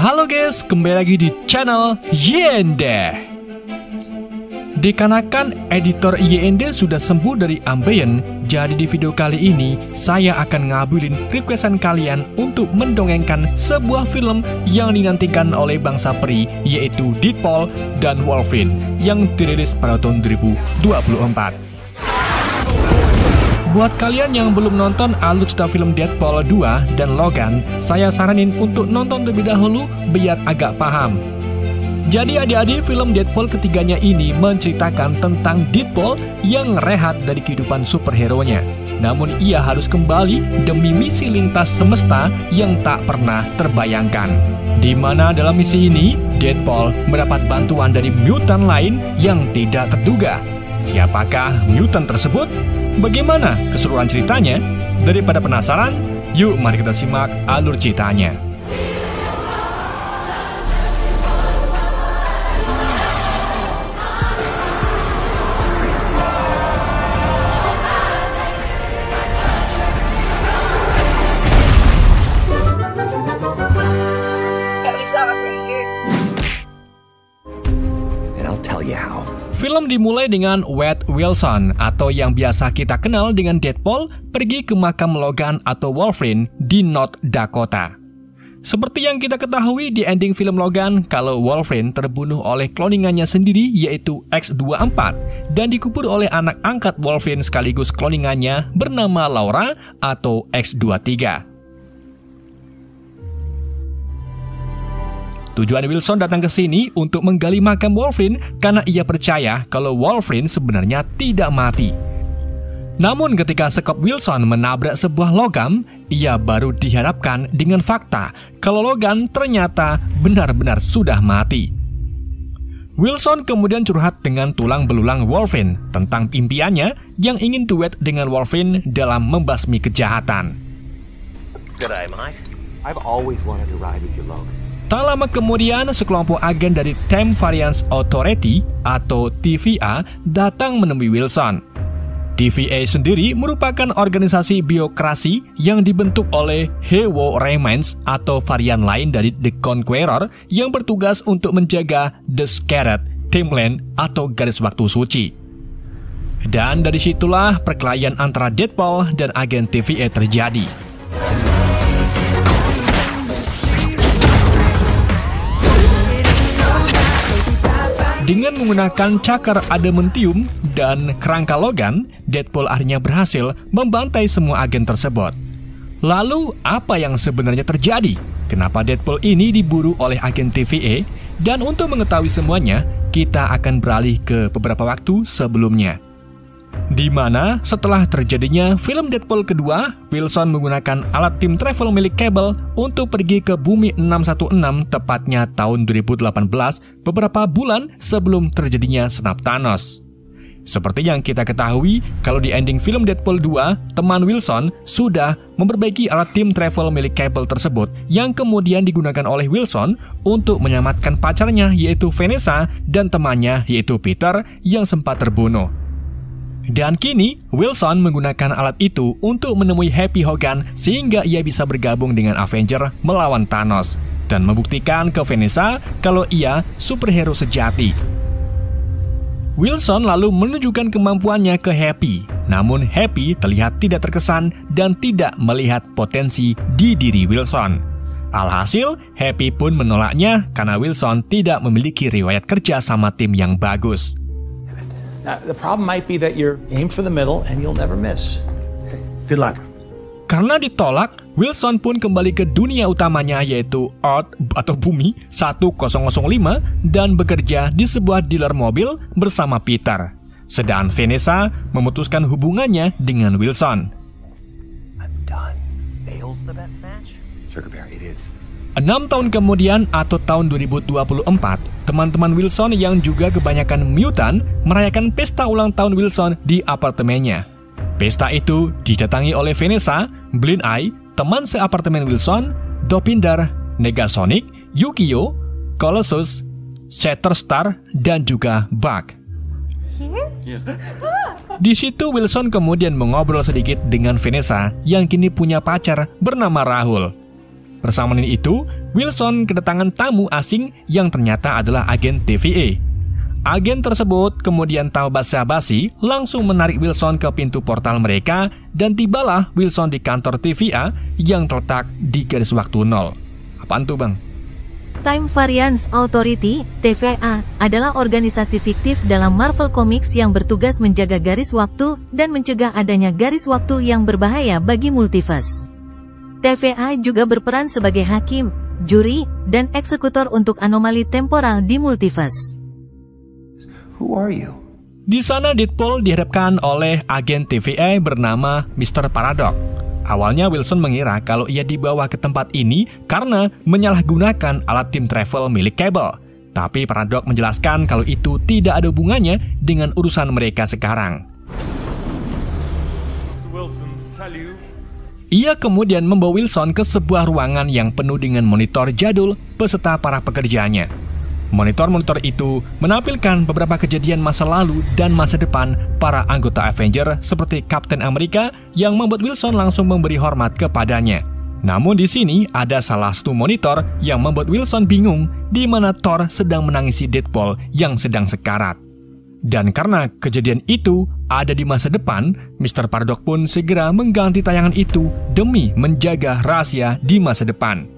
Halo guys, kembali lagi di channel YND. Dikarenakan editor YND sudah sembuh dari ambeien, jadi di video kali ini saya akan ngabulin requestan kalian untuk mendongengkan sebuah film yang dinantikan oleh bangsa peri, yaitu Deadpool dan Wolverine yang dirilis pada tahun 2024. Buat kalian yang belum nonton alur cerita film Deadpool 2 dan Logan, saya saranin untuk nonton terlebih dahulu biar agak paham. Jadi adik-adik, film Deadpool ketiganya ini menceritakan tentang Deadpool yang rehat dari kehidupan superhero-nya. Namun ia harus kembali demi misi lintas semesta yang tak pernah terbayangkan. Di mana dalam misi ini, Deadpool mendapat bantuan dari mutan lain yang tidak terduga. Siapakah mutan tersebut? Bagaimana keseluruhan ceritanya? Daripada penasaran, yuk mari kita simak alur ceritanya. Gak bisa bahasa Inggris. And I'll tell you how. Film dimulai dengan Wade Wilson atau yang biasa kita kenal dengan Deadpool pergi ke makam Logan atau Wolverine di North Dakota. Seperti yang kita ketahui di ending film Logan, kalau Wolverine terbunuh oleh kloningannya sendiri yaitu X-24 dan dikubur oleh anak angkat Wolverine sekaligus kloningannya bernama Laura atau X-23. Tujuan Wilson datang ke sini untuk menggali makam Wolverine karena ia percaya kalau Wolverine sebenarnya tidak mati. Namun ketika sekop Wilson menabrak sebuah logam, ia baru dihadapkan dengan fakta kalau Logan ternyata benar-benar sudah mati. Wilson kemudian curhat dengan tulang belulang Wolverine tentang impiannya yang ingin duet dengan Wolverine dalam membasmi kejahatan. G'day, mate. I've always wanted to ride with you, Logan. Tak lama kemudian, sekelompok agen dari Time Variance Authority atau TVA datang menemui Wilson. TVA sendiri merupakan organisasi biokrasi yang dibentuk oleh Hewo Remans atau varian lain dari The Conqueror yang bertugas untuk menjaga The Scarlet Timeline atau garis waktu suci. Dan dari situlah perkelahian antara Deadpool dan agen TVA terjadi. Dengan menggunakan cakar adamantium dan kerangka Logan, Deadpool akhirnya berhasil membantai semua agen tersebut. Lalu, apa yang sebenarnya terjadi? Kenapa Deadpool ini diburu oleh agen TVA? Dan untuk mengetahui semuanya, kita akan beralih ke beberapa waktu sebelumnya. Di mana setelah terjadinya film Deadpool kedua, Wilson menggunakan alat tim travel milik Cable untuk pergi ke Bumi 616 tepatnya tahun 2018, beberapa bulan sebelum terjadinya senap Thanos. Seperti yang kita ketahui, kalau di ending film Deadpool 2, teman Wilson sudah memperbaiki alat tim travel milik Cable tersebut yang kemudian digunakan oleh Wilson untuk menyelamatkan pacarnya yaitu Vanessa dan temannya yaitu Peter yang sempat terbunuh. Dan kini, Wilson menggunakan alat itu untuk menemui Happy Hogan sehingga ia bisa bergabung dengan Avenger melawan Thanos dan membuktikan ke Vanessa kalau ia superhero sejati. Wilson lalu menunjukkan kemampuannya ke Happy, namun Happy terlihat tidak terkesan dan tidak melihat potensi di diri Wilson. Alhasil, Happy pun menolaknya karena Wilson tidak memiliki riwayat kerja sama tim yang bagus. Now, the problem might be that you're aim for the middle and you'll never miss. Good luck. Karena ditolak, Wilson pun kembali ke dunia utamanya yaitu Earth atau Bumi 1005 dan bekerja di sebuah dealer mobil bersama Peter. Sedang Vanessa memutuskan hubungannya dengan Wilson. I'm done. Fail's the best match? Sugar Bear, it is. 6 tahun kemudian atau tahun 2024, teman-teman Wilson yang juga kebanyakan mutan merayakan pesta ulang tahun Wilson di apartemennya. Pesta itu didatangi oleh Vanessa, Blind Eye, teman seapartemen Wilson, Dopinder, Negasonic, Yukio, Colossus, Shatterstar, dan juga Bug. Di situ Wilson kemudian mengobrol sedikit dengan Vanessa yang kini punya pacar bernama Rahul. Bersamaan itu, Wilson kedatangan tamu asing yang ternyata adalah agen TVA. Agen tersebut kemudian tanpa basa-basi langsung menarik Wilson ke pintu portal mereka dan tibalah Wilson di kantor TVA yang terletak di garis waktu 0. Apaan tuh, Bang? Time Variance Authority, TVA, adalah organisasi fiktif dalam Marvel Comics yang bertugas menjaga garis waktu dan mencegah adanya garis waktu yang berbahaya bagi multiverse. TVA juga berperan sebagai hakim, juri, dan eksekutor untuk anomali temporal di multiverse. Who are you? Di sana Deadpool dihadapkan oleh agen TVA bernama Mr. Paradox. Awalnya Wilson mengira kalau ia dibawa ke tempat ini karena menyalahgunakan alat time travel milik Cable. Tapi Paradox menjelaskan kalau itu tidak ada hubungannya dengan urusan mereka sekarang. Ia kemudian membawa Wilson ke sebuah ruangan yang penuh dengan monitor jadul beserta para pekerjanya. Monitor-monitor itu menampilkan beberapa kejadian masa lalu dan masa depan para anggota Avenger seperti Captain America yang membuat Wilson langsung memberi hormat kepadanya. Namun di sini ada salah satu monitor yang membuat Wilson bingung di mana Thor sedang menangisi Deadpool yang sedang sekarat. Dan karena kejadian itu ada di masa depan, Mr. Paradox pun segera mengganti tayangan itu demi menjaga rahasia di masa depan.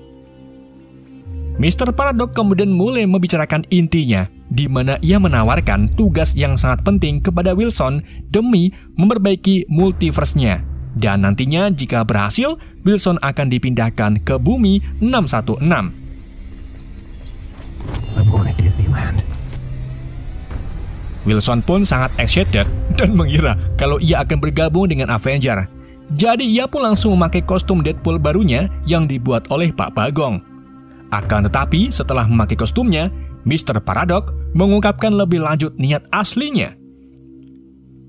Mr. Paradox kemudian mulai membicarakan intinya, di mana ia menawarkan tugas yang sangat penting kepada Wilson demi memperbaiki multiverse-nya. Dan nantinya jika berhasil, Wilson akan dipindahkan ke bumi 616. I'm going to Disneyland. Wilson pun sangat excited dan mengira kalau ia akan bergabung dengan Avenger. Jadi ia pun langsung memakai kostum Deadpool barunya yang dibuat oleh Pak Bagong. Akan tetapi setelah memakai kostumnya, Mr. Paradox mengungkapkan lebih lanjut niat aslinya.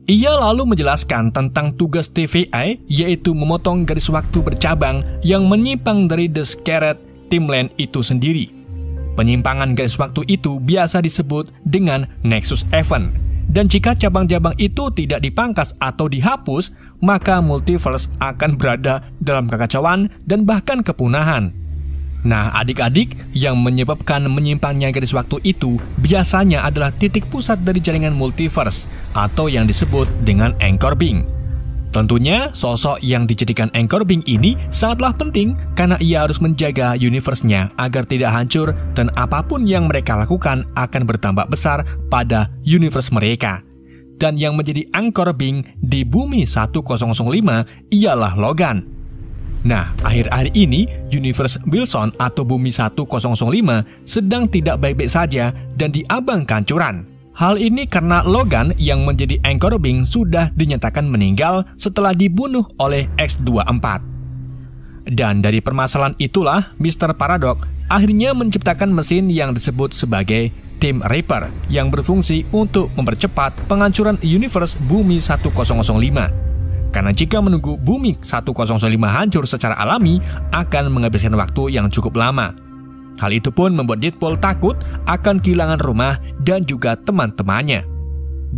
Ia lalu menjelaskan tentang tugas TVA, yaitu memotong garis waktu bercabang yang menyimpang dari The Scarlet Timeline itu sendiri. Penyimpangan garis waktu itu biasa disebut dengan Nexus Event. Dan jika cabang-cabang itu tidak dipangkas atau dihapus, maka multiverse akan berada dalam kekacauan dan bahkan kepunahan. Nah, adik-adik, yang menyebabkan menyimpangnya garis waktu itu biasanya adalah titik pusat dari jaringan multiverse atau yang disebut dengan anchor being. Tentunya, sosok yang dijadikan anchor being ini sangatlah penting karena ia harus menjaga universe-nya agar tidak hancur dan apapun yang mereka lakukan akan bertambah besar pada universe mereka. Dan yang menjadi anchor being di bumi 1005 ialah Logan. Nah, akhir-akhir ini, universe Wilson atau bumi 1005 sedang tidak baik-baik saja dan diambang kehancuran. Hal ini karena Logan yang menjadi anchor being sudah dinyatakan meninggal setelah dibunuh oleh X-24. Dan dari permasalahan itulah, Mr. Paradox akhirnya menciptakan mesin yang disebut sebagai Time Reaper yang berfungsi untuk mempercepat penghancuran universe bumi 1005. Karena jika menunggu bumi 1005 hancur secara alami akan menghabiskan waktu yang cukup lama. Hal itu pun membuat Deadpool takut akan kehilangan rumah dan juga teman-temannya.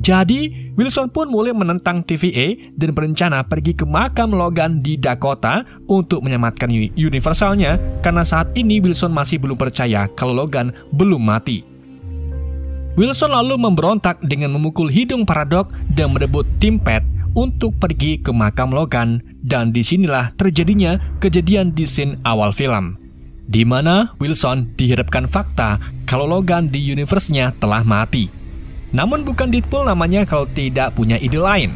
Jadi, Wilson pun mulai menentang TVA dan berencana pergi ke makam Logan di Dakota untuk menyelamatkan universalnya karena saat ini Wilson masih belum percaya kalau Logan belum mati. Wilson lalu memberontak dengan memukul hidung Paradox dan merebut tim Pet untuk pergi ke makam Logan, dan disinilah terjadinya kejadian di scene awal film, di mana Wilson dihadapkan fakta kalau Logan di universe-nya telah mati. Namun bukan Deadpool namanya kalau tidak punya ide lain.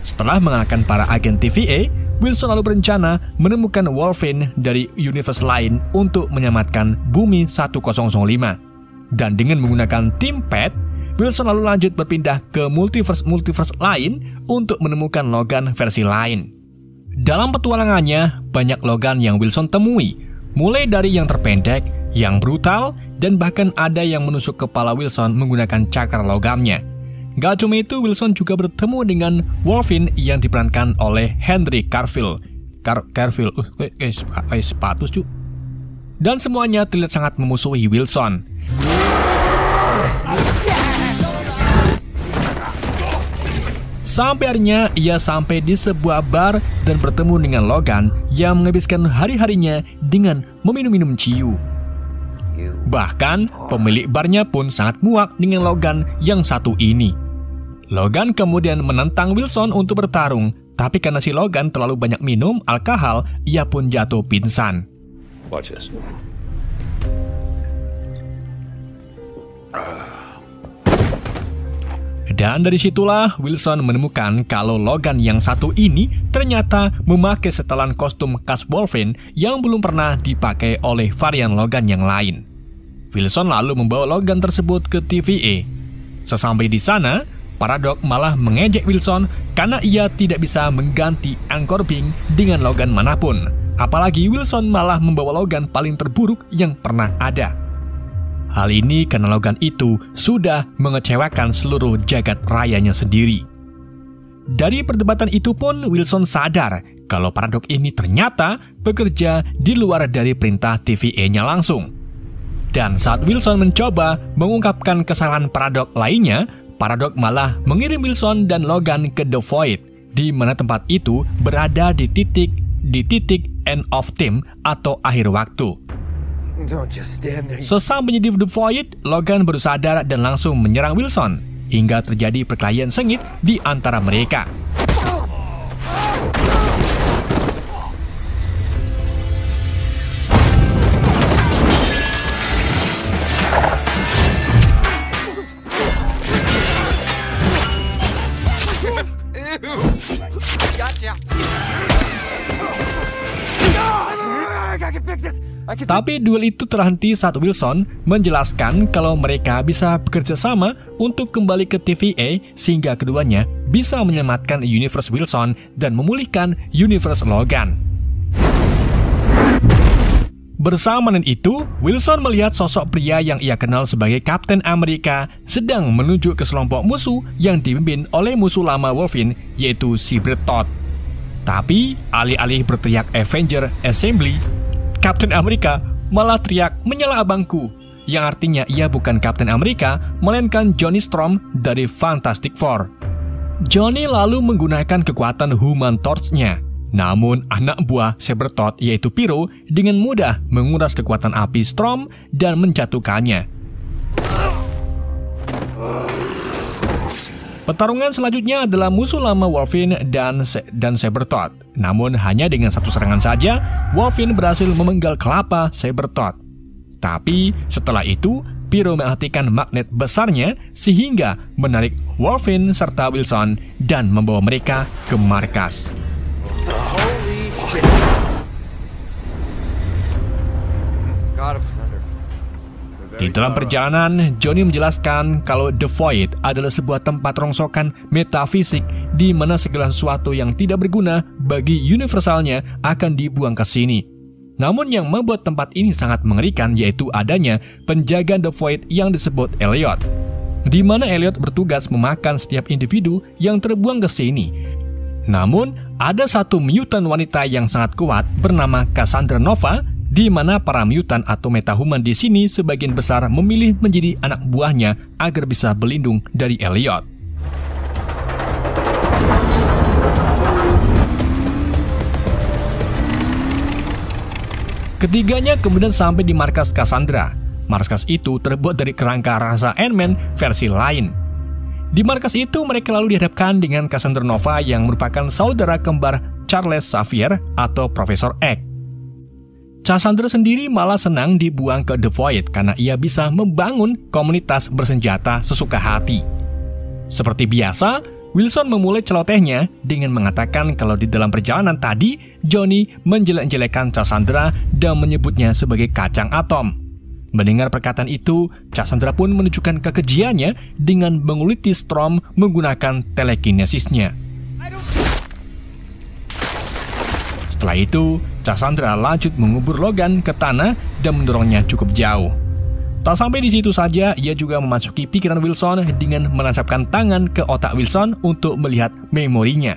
Setelah mengalahkan para agen TVA, Wilson lalu berencana menemukan Wolverine dari universe lain untuk menyelamatkan bumi 1005. Dan dengan menggunakan tim Pet, Wilson lalu lanjut berpindah ke multiverse lain untuk menemukan Logan versi lain. Dalam petualangannya, banyak Logan yang Wilson temui, mulai dari yang terpendek, yang brutal, dan bahkan ada yang menusuk kepala Wilson menggunakan cakar logamnya. Gak cuma itu, Wilson juga bertemu dengan Wolverine yang diperankan oleh Henry Cavill. Sepatu cu. Dan semuanya terlihat sangat memusuhi Wilson. Sampai akhirnya ia sampai di sebuah bar dan bertemu dengan Logan yang menghabiskan hari-harinya dengan meminum-minum ciu. Bahkan pemilik barnya pun sangat muak dengan Logan yang satu ini. Logan kemudian menentang Wilson untuk bertarung, tapi karena si Logan terlalu banyak minum alkohol, ia pun jatuh pingsan. Watch this. Dan dari situlah Wilson menemukan kalau Logan yang satu ini ternyata memakai setelan kostum khas Wolverine yang belum pernah dipakai oleh varian Logan yang lain. Wilson lalu membawa Logan tersebut ke TVA. Sesampai di sana, Paradok malah mengejek Wilson karena ia tidak bisa mengganti Anchor Pink dengan Logan manapun. Apalagi Wilson malah membawa Logan paling terburuk yang pernah ada. Hal ini karena Logan itu sudah mengecewakan seluruh jagat rayanya sendiri. Dari perdebatan itu pun Wilson sadar kalau Paradok ini ternyata bekerja di luar dari perintah TVA-nya langsung. Dan saat Wilson mencoba mengungkapkan kesalahan Paradok lainnya, Paradok malah mengirim Wilson dan Logan ke The Void, di mana tempat itu berada di titik end of time atau akhir waktu. Sesampainya di The Void, Logan baru sadar dan langsung menyerang Wilson, hingga terjadi perkelahian sengit di antara mereka. Tapi duel itu terhenti saat Wilson menjelaskan kalau mereka bisa bekerja sama untuk kembali ke TVA sehingga keduanya bisa menyelamatkan Universe Wilson dan memulihkan Universe Logan. Bersamaan itu, Wilson melihat sosok pria yang ia kenal sebagai Kapten Amerika sedang menuju ke sekelompok musuh yang dipimpin oleh musuh lama Wolverine, yaitu Cyber Todd. Tapi, alih-alih berteriak Avenger Assembly, Kapten Amerika malah teriak menyala abangku, yang artinya ia bukan Kapten Amerika, melainkan Johnny Storm dari Fantastic Four. Johnny lalu menggunakan kekuatan Human Torch-nya. Namun anak buah Saber Todd yaitu Pyro dengan mudah menguras kekuatan api Storm dan menjatuhkannya. Pertarungan selanjutnya adalah musuh lama Wolverine dan Saber Todd. Namun hanya dengan satu serangan saja, Wolverine berhasil memenggal kelapa Saber Todd. Tapi setelah itu, Pyro menghentikan magnet besarnya sehingga menarik Wolverine serta Wilson dan membawa mereka ke markas. Di dalam perjalanan, Johnny menjelaskan kalau The Void adalah sebuah tempat rongsokan metafisik di mana segala sesuatu yang tidak berguna bagi universalnya akan dibuang ke sini. Namun yang membuat tempat ini sangat mengerikan yaitu adanya penjaga The Void yang disebut Elliot, di mana Elliot bertugas memakan setiap individu yang terbuang ke sini. Namun, ada satu mutant wanita yang sangat kuat bernama Cassandra Nova, di mana para mutant atau metahuman di sini sebagian besar memilih menjadi anak buahnya agar bisa berlindung dari Elliot. Ketiganya kemudian sampai di markas Cassandra. Markas itu terbuat dari kerangka rasa Ant-Man versi lain. Di markas itu mereka lalu dihadapkan dengan Cassandra Nova yang merupakan saudara kembar Charles Xavier atau Profesor X. Cassandra sendiri malah senang dibuang ke The Void karena ia bisa membangun komunitas bersenjata sesuka hati. Seperti biasa, Wilson memulai celotehnya dengan mengatakan kalau di dalam perjalanan tadi, Johnny menjelek-jelekan Cassandra dan menyebutnya sebagai kacang atom. Mendengar perkataan itu, Cassandra pun menunjukkan kekejiannya dengan menguliti Storm menggunakan telekinesisnya. Setelah itu, Cassandra lanjut mengubur Logan ke tanah dan mendorongnya cukup jauh. Tak sampai di situ saja, ia juga memasuki pikiran Wilson dengan menancapkan tangan ke otak Wilson untuk melihat memorinya.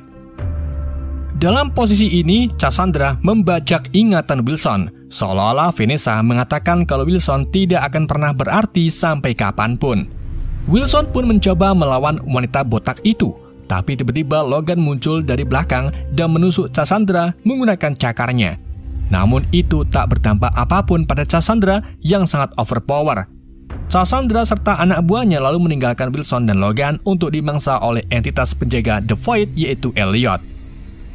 Dalam posisi ini, Cassandra membajak ingatan Wilson, seolah-olah Vanessa mengatakan kalau Wilson tidak akan pernah berarti sampai kapanpun. Wilson pun mencoba melawan wanita botak itu, Tapi tiba-tiba Logan muncul dari belakang dan menusuk Cassandra menggunakan cakarnya. Namun itu tak berdampak apapun pada Cassandra yang sangat overpower. Cassandra serta anak buahnya lalu meninggalkan Wilson dan Logan untuk dimangsa oleh entitas penjaga The Void yaitu Elliot.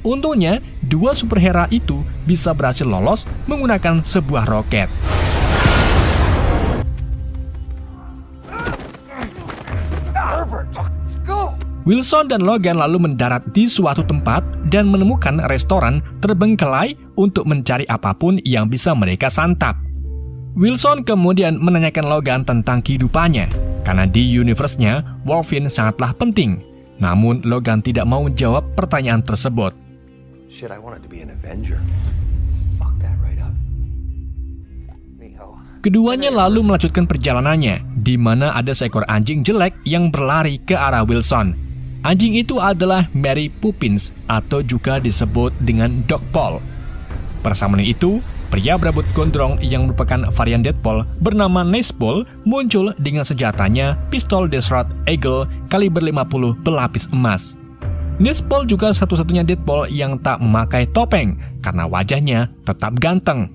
Untungnya, dua superhero itu bisa berhasil lolos menggunakan sebuah roket. Wilson dan Logan lalu mendarat di suatu tempat dan menemukan restoran terbengkelai untuk mencari apapun yang bisa mereka santap. Wilson kemudian menanyakan Logan tentang kehidupannya, karena di universe-nya Wolverine sangatlah penting. Namun Logan tidak mau menjawab pertanyaan tersebut. Shit, I wanted to be an Avenger. Fuck that right up. Keduanya lalu melanjutkan perjalanannya, di mana ada seekor anjing jelek yang berlari ke arah Wilson. Anjing itu adalah Mary Poppins atau juga disebut dengan Dog Paul. Persamaan itu, pria berambut gondrong yang merupakan varian Deadpool bernama Nespool muncul dengan senjatanya pistol Desert Eagle kaliber 50 berlapis emas. Nespool juga satu-satunya Deadpool yang tak memakai topeng karena wajahnya tetap ganteng.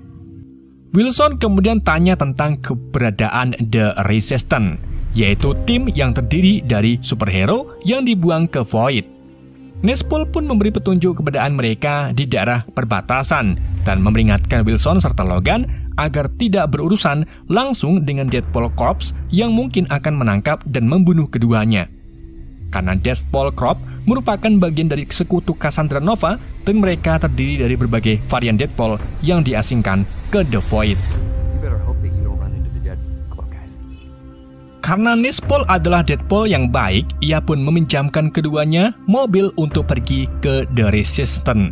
Wilson kemudian tanya tentang keberadaan The Resistance, yaitu tim yang terdiri dari superhero yang dibuang ke Void. Nespool pun memberi petunjuk keberadaan mereka di daerah perbatasan dan memperingatkan Wilson serta Logan agar tidak berurusan langsung dengan Deadpool Corps yang mungkin akan menangkap dan membunuh keduanya. Karena Deadpool Corps merupakan bagian dari sekutu Cassandra Nova dan mereka terdiri dari berbagai varian Deadpool yang diasingkan ke The Void. Karena Nespool adalah Deadpool yang baik, ia pun meminjamkan keduanya mobil untuk pergi ke The Resistance.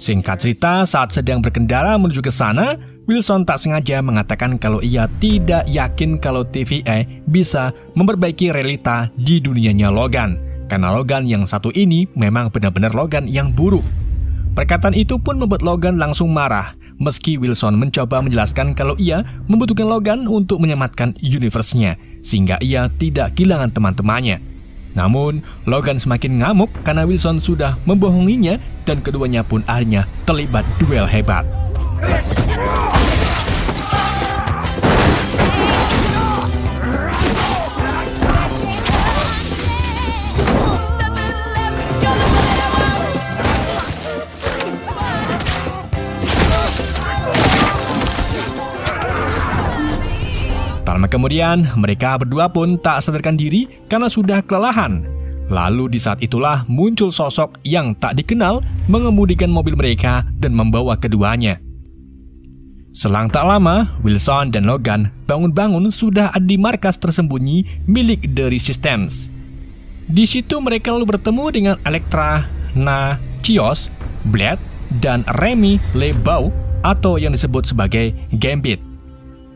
Singkat cerita, saat sedang berkendara menuju ke sana, Wilson tak sengaja mengatakan kalau ia tidak yakin kalau TVA bisa memperbaiki realita di dunianya Logan, karena Logan yang satu ini memang benar-benar Logan yang buruk. Perkataan itu pun membuat Logan langsung marah, meski Wilson mencoba menjelaskan kalau ia membutuhkan Logan untuk menyelamatkan universe-nya, sehingga ia tidak kehilangan teman-temannya. Namun, Logan semakin ngamuk karena Wilson sudah membohonginya dan keduanya pun akhirnya terlibat duel hebat. Tak lama kemudian, mereka berdua pun tak sadarkan diri karena sudah kelelahan. Lalu di saat itulah muncul sosok yang tak dikenal mengemudikan mobil mereka dan membawa keduanya. Selang tak lama, Wilson dan Logan bangun-bangun sudah ada di markas tersembunyi milik The Resistance. Di situ mereka lalu bertemu dengan Elektra, Chios, Blade, dan Remy LeBeau atau yang disebut sebagai Gambit.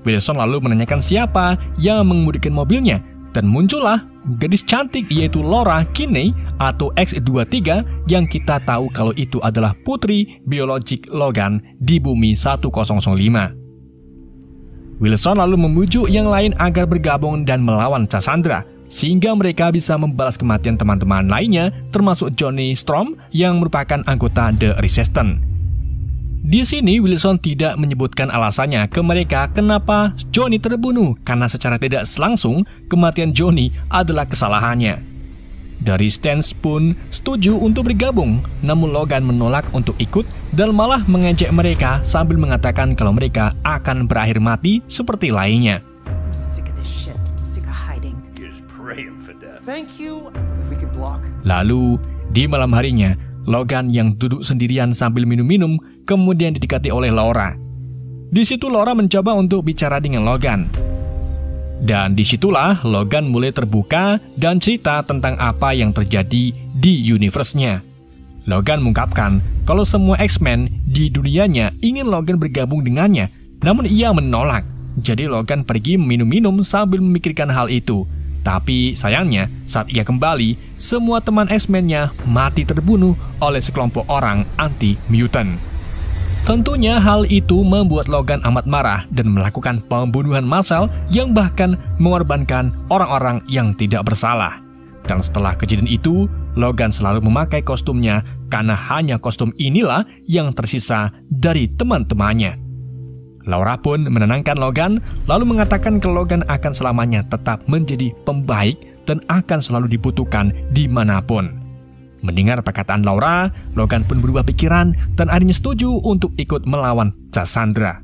Wilson lalu menanyakan siapa yang mengemudikan mobilnya, dan muncullah gadis cantik yaitu Laura Kinney atau X-23 yang kita tahu kalau itu adalah putri biologik Logan di Bumi 1005. Wilson lalu membujuk yang lain agar bergabung dan melawan Cassandra, sehingga mereka bisa membalas kematian teman-teman lainnya termasuk Johnny Storm yang merupakan anggota The Resistance. Di sini Wilson tidak menyebutkan alasannya ke mereka kenapa Johnny terbunuh, karena secara tidak langsung kematian Johnny adalah kesalahannya. Dari Resistance pun setuju untuk bergabung, namun Logan menolak untuk ikut dan malah mengejek mereka sambil mengatakan kalau mereka akan berakhir mati seperti lainnya. Lalu di malam harinya, Logan yang duduk sendirian sambil minum-minum kemudian didekati oleh Laura. Di situ Laura mencoba untuk bicara dengan Logan. Dan disitulah Logan mulai terbuka dan cerita tentang apa yang terjadi di universe-nya. Logan mengungkapkan kalau semua X-Men di dunianya ingin Logan bergabung dengannya, namun ia menolak. Jadi Logan pergi minum-minum sambil memikirkan hal itu. Tapi sayangnya, saat ia kembali, semua teman X-Men-nya mati terbunuh oleh sekelompok orang anti-mutant. Tentunya hal itu membuat Logan amat marah dan melakukan pembunuhan massal yang bahkan mengorbankan orang-orang yang tidak bersalah. Dan setelah kejadian itu, Logan selalu memakai kostumnya karena hanya kostum inilah yang tersisa dari teman-temannya. Laura pun menenangkan Logan, lalu mengatakan kalau Logan akan selamanya tetap menjadi pembaik dan akan selalu dibutuhkan dimanapun. Mendengar perkataan Laura, Logan pun berubah pikiran dan akhirnya setuju untuk ikut melawan Cassandra.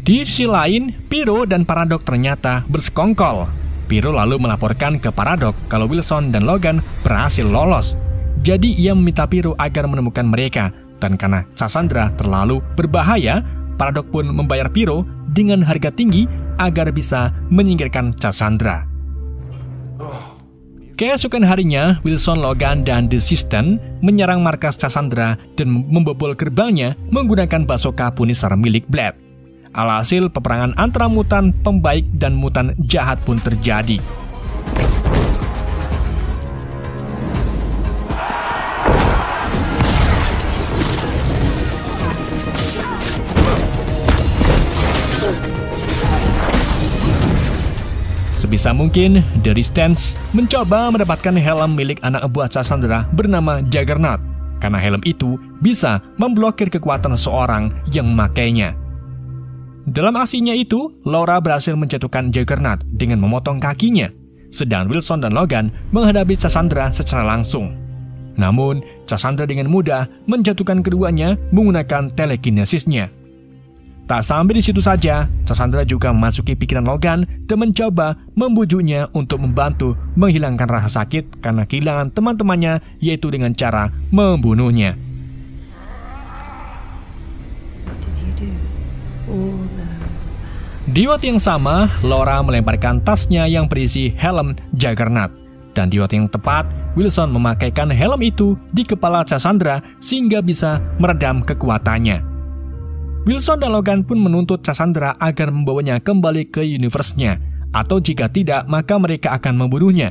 Di sisi lain, Pyro dan Paradox ternyata bersekongkol. Pyro lalu melaporkan ke Paradox kalau Wilson dan Logan berhasil lolos. Jadi ia meminta Pyro agar menemukan mereka, dan karena Cassandra terlalu berbahaya, Paradox pun membayar Pyro dengan harga tinggi agar bisa menyingkirkan Cassandra. Keesokan harinya, Wilson, Logan, dan The System menyerang markas Cassandra dan membobol gerbangnya menggunakan bazooka Punisher milik Blade. Alhasil, peperangan antara mutan pembaik dan mutan jahat pun terjadi. Sebisa mungkin, The Resistance mencoba mendapatkan helm milik anak buah Cassandra bernama Juggernaut, karena helm itu bisa memblokir kekuatan seseorang yang memakainya. Dalam aksinya itu, Laura berhasil menjatuhkan Juggernaut dengan memotong kakinya, sedang Wilson dan Logan menghadapi Cassandra secara langsung. Namun, Cassandra dengan mudah menjatuhkan keduanya menggunakan telekinesisnya. Tak sampai di situ saja, Cassandra juga memasuki pikiran Logan dan mencoba membujuknya untuk membantu menghilangkan rasa sakit karena kehilangan teman-temannya, yaitu dengan cara membunuhnya. Di waktu yang sama, Laura melemparkan tasnya yang berisi helm Juggernaut. Dan di waktu yang tepat, Wilson memakaikan helm itu di kepala Cassandra sehingga bisa meredam kekuatannya. Wilson dan Logan pun menuntut Cassandra agar membawanya kembali ke universe-nya, atau jika tidak, maka mereka akan membunuhnya.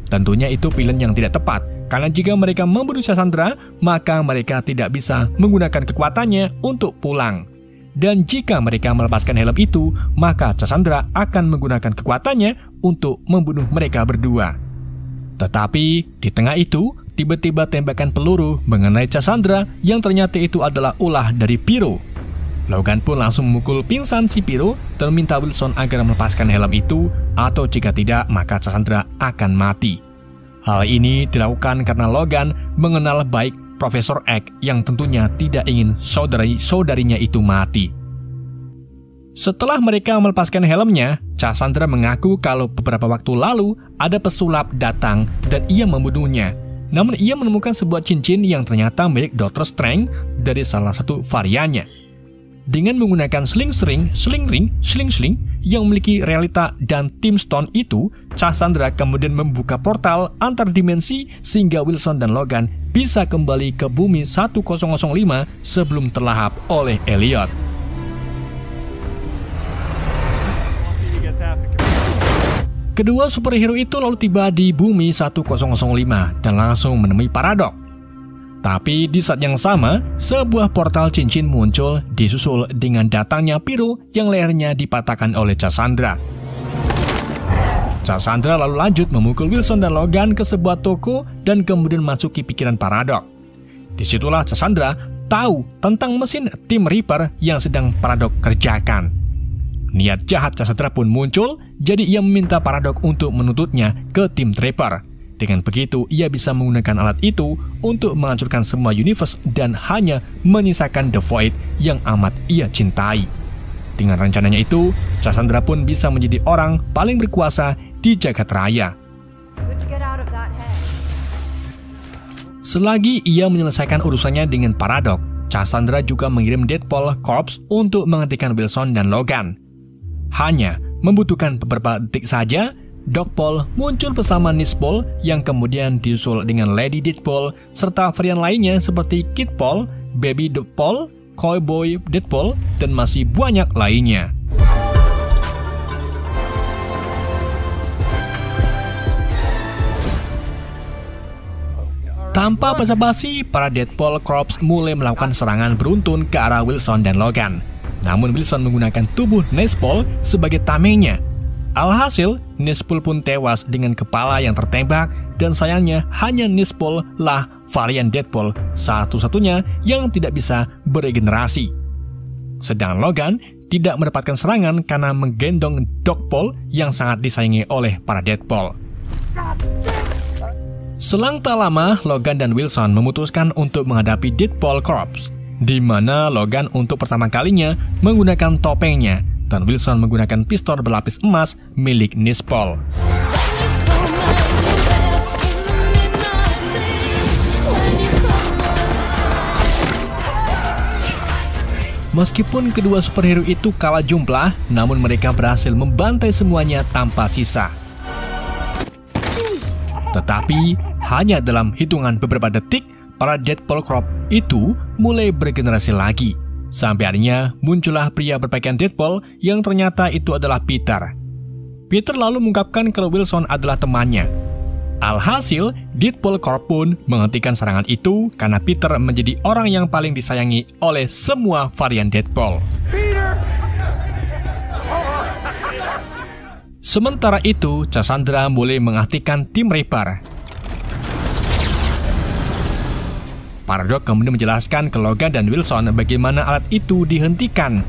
Tentunya itu pilihan yang tidak tepat, karena jika mereka membunuh Cassandra, maka mereka tidak bisa menggunakan kekuatannya untuk pulang. Dan jika mereka melepaskan helm itu, maka Cassandra akan menggunakan kekuatannya untuk membunuh mereka berdua. Tetapi di tengah itu, tiba-tiba tembakan peluru mengenai Cassandra yang ternyata itu adalah ulah dari Pyro. Logan pun langsung memukul pingsan si Pyro dan meminta Wilson agar melepaskan helm itu, atau jika tidak maka Cassandra akan mati. Hal ini dilakukan karena Logan mengenal baik Profesor X yang tentunya tidak ingin saudari-saudarinya itu mati. Setelah mereka melepaskan helmnya, Cassandra mengaku kalau beberapa waktu lalu ada pesulap datang dan ia membunuhnya. Namun ia menemukan sebuah cincin yang ternyata milik Dr. Strange dari salah satu variannya. Dengan menggunakan sling ring yang memiliki realita dan Tim Stone itu, Cassandra kemudian membuka portal antar dimensi sehingga Wilson dan Logan bisa kembali ke bumi 1005 sebelum terlahap oleh Elliot. Kedua superhero itu lalu tiba di bumi 1005 dan langsung menemui Paradox. Tapi di saat yang sama, sebuah portal cincin muncul disusul dengan datangnya Pyro yang lehernya dipatahkan oleh Cassandra. Cassandra lalu lanjut memukul Wilson dan Logan ke sebuah toko dan kemudian masuki pikiran Paradox. Disitulah Cassandra tahu tentang mesin Tim Reaper yang sedang Paradox kerjakan. Niat jahat Cassandra pun muncul, jadi ia meminta Paradox untuk menuntutnya ke Tim Reaper. Dengan begitu, ia bisa menggunakan alat itu untuk menghancurkan semua universe dan hanya menyisakan The Void yang amat ia cintai. Dengan rencananya itu, Cassandra pun bisa menjadi orang paling berkuasa di jagat raya. Selagi ia menyelesaikan urusannya dengan Paradox, Cassandra juga mengirim Deadpool Corps untuk menghentikan Wilson dan Logan. Hanya membutuhkan beberapa detik saja, Dogpole muncul bersama Nistpole yang kemudian disusul dengan Lady Deadpool serta varian lainnya seperti Kidpole, Baby Deadpool, Cowboy Deadpool, dan masih banyak lainnya. Tanpa basa-basi, para Deadpool Corps mulai melakukan serangan beruntun ke arah Wilson dan Logan. Namun Wilson menggunakan tubuh Nespol sebagai tamengnya. Alhasil, Nespol pun tewas dengan kepala yang tertembak, dan sayangnya hanya Nespol lah varian Deadpool satu-satunya yang tidak bisa beregenerasi. Sedangkan Logan tidak mendapatkan serangan karena menggendong Dogpole yang sangat disayangi oleh para Deadpool. Selang tak lama, Logan dan Wilson memutuskan untuk menghadapi Deadpool Corps, di mana Logan untuk pertama kalinya menggunakan topengnya dan Wilson menggunakan pistol berlapis emas milik Nespol. Meskipun kedua superhero itu kalah jumlah, namun mereka berhasil membantai semuanya tanpa sisa. Tetapi, hanya dalam hitungan beberapa detik, para Deadpool Corps itu mulai bergenerasi lagi. Sampai akhirnya muncullah pria berpakaian Deadpool yang ternyata itu adalah Peter. Peter lalu mengungkapkan kalau Wilson adalah temannya. Alhasil, Deadpool Corps pun menghentikan serangan itu karena Peter menjadi orang yang paling disayangi oleh semua varian Deadpool. Sementara itu, Cassandra mulai mengaktifkan tim Reaper. Paradox kemudian menjelaskan ke Logan dan Wilson bagaimana alat itu dihentikan.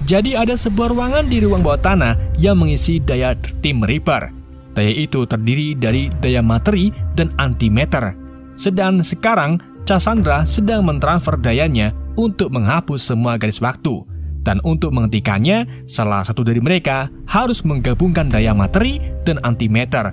Jadi ada sebuah ruangan di ruang bawah tanah yang mengisi daya tim Reaper. Daya itu terdiri dari daya materi dan antimatter. Sedang sekarang, Cassandra sedang mentransfer dayanya untuk menghapus semua garis waktu. Dan untuk menghentikannya, salah satu dari mereka harus menggabungkan daya materi dan antimatter.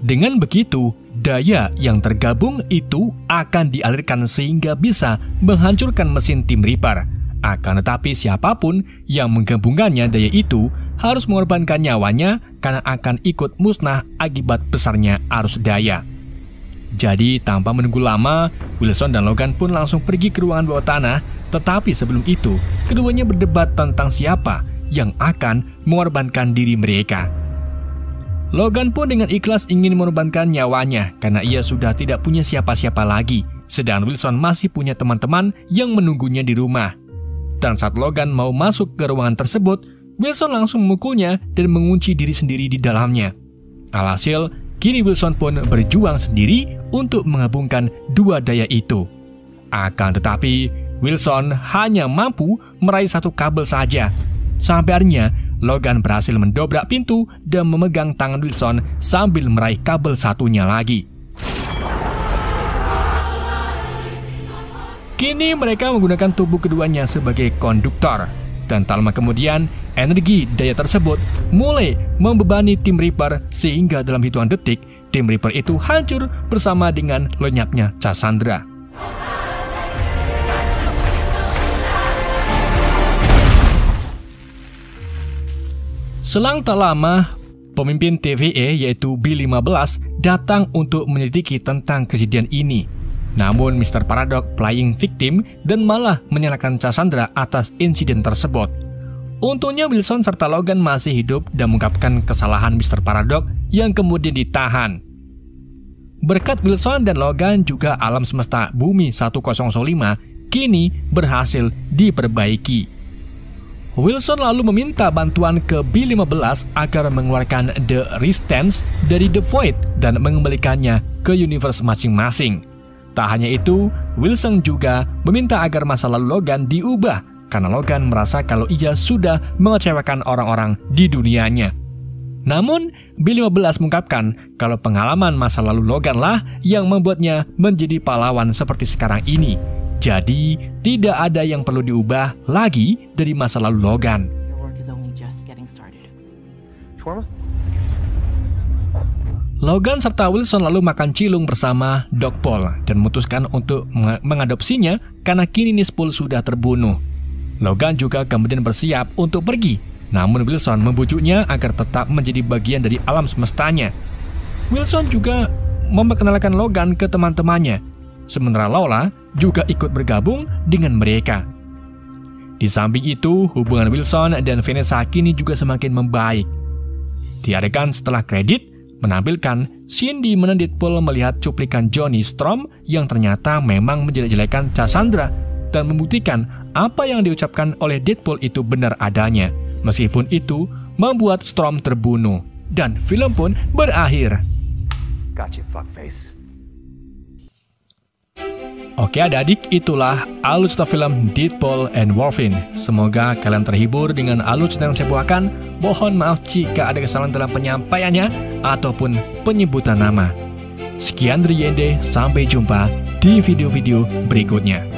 Dengan begitu, daya yang tergabung itu akan dialirkan sehingga bisa menghancurkan mesin tim Reaper. Akan tetapi siapapun yang menggabungkannya daya itu harus mengorbankan nyawanya karena akan ikut musnah akibat besarnya arus daya. Jadi tanpa menunggu lama, Wilson dan Logan pun langsung pergi ke ruangan bawah tanah. Tetapi sebelum itu, keduanya berdebat tentang siapa yang akan mengorbankan diri mereka. Logan pun dengan ikhlas ingin mengorbankan nyawanya karena ia sudah tidak punya siapa-siapa lagi. Sedangkan Wilson masih punya teman-teman yang menunggunya di rumah. Dan saat Logan mau masuk ke ruangan tersebut, Wilson langsung memukulnya dan mengunci diri sendiri di dalamnya. Alhasil, kini Wilson pun berjuang sendiri untuk menggabungkan dua daya itu. Akan tetapi, Wilson hanya mampu meraih satu kabel saja. Sampai akhirnya, Logan berhasil mendobrak pintu dan memegang tangan Wilson sambil meraih kabel satunya lagi. Kini mereka menggunakan tubuh keduanya sebagai konduktor. Dan tak lama kemudian, energi daya tersebut mulai membebani tim Reaper sehingga dalam hitungan detik, tim Reaper itu hancur bersama dengan lenyapnya Cassandra. Selang tak lama, pemimpin TVA yaitu B-15 datang untuk menyelidiki tentang kejadian ini. Namun Mr. Paradox playing victim dan malah menyalahkan Cassandra atas insiden tersebut. Untungnya Wilson serta Logan masih hidup dan mengungkapkan kesalahan Mr. Paradox yang kemudian ditahan. Berkat Wilson dan Logan juga alam semesta Bumi 1005 kini berhasil diperbaiki. Wilson lalu meminta bantuan ke B-15 agar mengeluarkan The Resistance dari The Void dan mengembalikannya ke universe masing-masing. Tak hanya itu, Wilson juga meminta agar masa lalu Logan diubah karena Logan merasa kalau ia sudah mengecewakan orang-orang di dunianya. Namun, B-15 mengungkapkan kalau pengalaman masa lalu Logan lah yang membuatnya menjadi pahlawan seperti sekarang ini. Jadi, tidak ada yang perlu diubah lagi dari masa lalu Logan. Logan serta Wilson lalu makan cilung bersama Dogpole dan memutuskan untuk mengadopsinya karena kini Nespol sudah terbunuh. Logan juga kemudian bersiap untuk pergi, namun Wilson membujuknya agar tetap menjadi bagian dari alam semestanya. Wilson juga memperkenalkan Logan ke teman-temannya, sementara Lola juga ikut bergabung dengan mereka. Di samping itu, hubungan Wilson dan Vanessa kini juga semakin membaik. Diadakan setelah kredit, menampilkan scene di mana Deadpool melihat cuplikan Johnny Storm yang ternyata memang menjelek-jelekan Cassandra dan membuktikan apa yang diucapkan oleh Deadpool itu benar adanya. Meskipun itu membuat Storm terbunuh dan film pun berakhir. Gotcha, fuckface. Oke adik-adik, itulah alutsista film Deadpool and Wolverine. Semoga kalian terhibur dengan alutsista yang saya bawakan. Mohon maaf jika ada kesalahan dalam penyampaiannya ataupun penyebutan nama. Sekian dari Yende, sampai jumpa di video-video berikutnya.